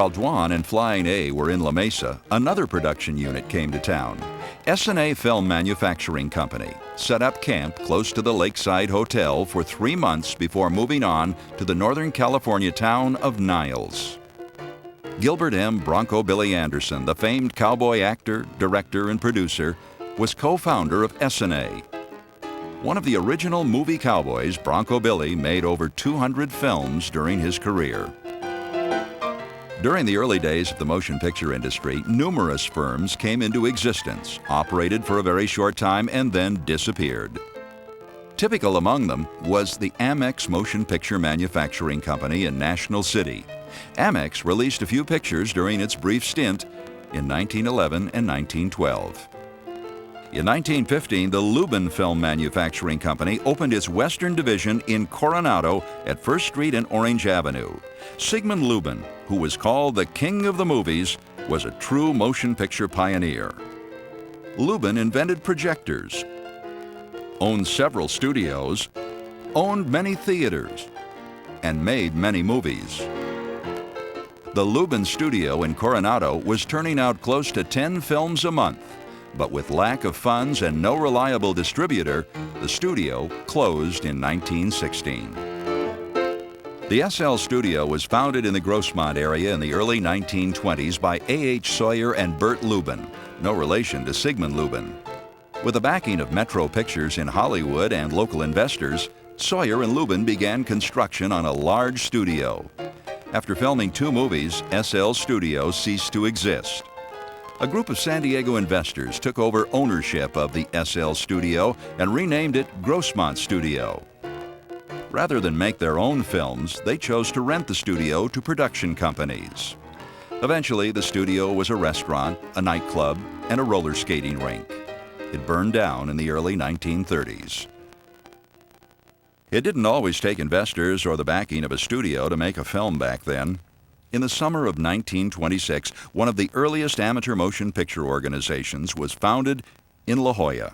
While Dwan and Flying A were in La Mesa, another production unit came to town. S&A Film Manufacturing Company set up camp close to the Lakeside Hotel for 3 months before moving on to the Northern California town of Niles. Gilbert M. Bronco Billy Anderson, the famed cowboy actor, director, and producer, was co-founder of S&A. One of the original movie cowboys, Bronco Billy made over 200 films during his career. During the early days of the motion picture industry, numerous firms came into existence, operated for a very short time, and then disappeared. Typical among them was the Amex Motion Picture Manufacturing Company in National City. Amex released a few pictures during its brief stint in 1911 and 1912. In 1915, the Lubin Film Manufacturing Company opened its Western division in Coronado at 1st Street and Orange Avenue. Sigmund Lubin, who was called the King of the Movies, was a true motion picture pioneer. Lubin invented projectors, owned several studios, owned many theaters, and made many movies. The Lubin studio in Coronado was turning out close to 10 films a month. But with lack of funds and no reliable distributor, the studio closed in 1916. The SL Studio was founded in the Grossmont area in the early 1920s by A.H. Sawyer and Bert Lubin, no relation to Sigmund Lubin. With the backing of Metro Pictures in Hollywood and local investors, Sawyer and Lubin began construction on a large studio. After filming 2 movies, SL Studio ceased to exist. A group of San Diego investors took over ownership of the SL Studio and renamed it Grossmont Studio. Rather than make their own films, they chose to rent the studio to production companies. Eventually, the studio was a restaurant, a nightclub, and a roller skating rink. It burned down in the early 1930s. It didn't always take investors or the backing of a studio to make a film back then. In the summer of 1926, one of the earliest amateur motion picture organizations was founded in La Jolla.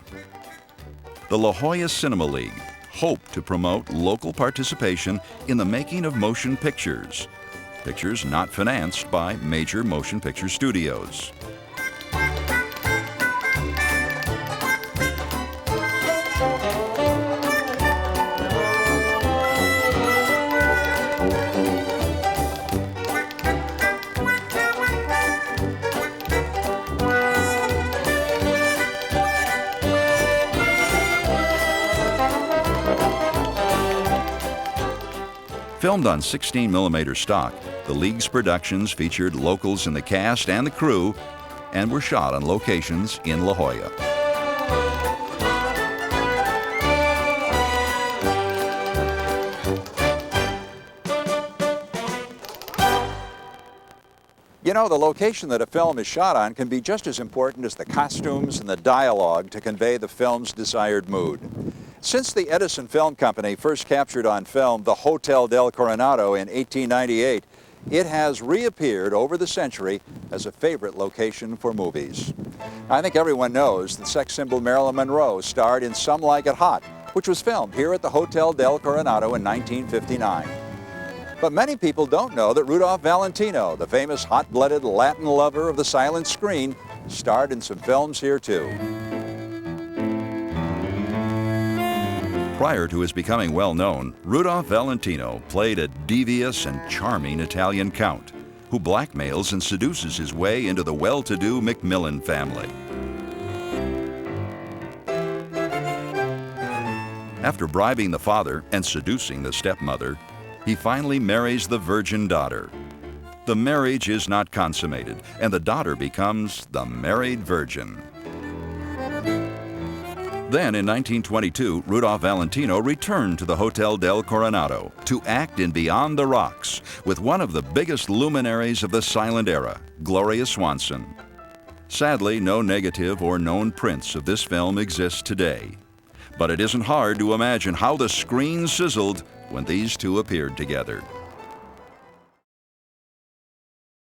The La Jolla Cinema League hoped to promote local participation in the making of motion pictures, pictures not financed by major motion picture studios. Filmed on 16mm stock, the League's productions featured locals in the cast and the crew and were shot on locations in La Jolla. You know, the location that a film is shot on can be just as important as the costumes and the dialogue to convey the film's desired mood. Since the Edison Film Company first captured on film the Hotel del Coronado in 1898, it has reappeared over the century as a favorite location for movies. I think everyone knows that sex symbol Marilyn Monroe starred in Some Like It Hot, which was filmed here at the Hotel del Coronado in 1959. But many people don't know that Rudolph Valentino, the famous hot-blooded Latin lover of the silent screen, starred in some films here too. Prior to his becoming well-known, Rudolph Valentino played a devious and charming Italian count who blackmails and seduces his way into the well-to-do Macmillan family. After bribing the father and seducing the stepmother, he finally marries the virgin daughter. The marriage is not consummated, and the daughter becomes the married virgin. Then, in 1922, Rudolph Valentino returned to the Hotel del Coronado to act in Beyond the Rocks with one of the biggest luminaries of the silent era, Gloria Swanson. Sadly, no negative or known prints of this film exist today. But it isn't hard to imagine how the screen sizzled when these two appeared together.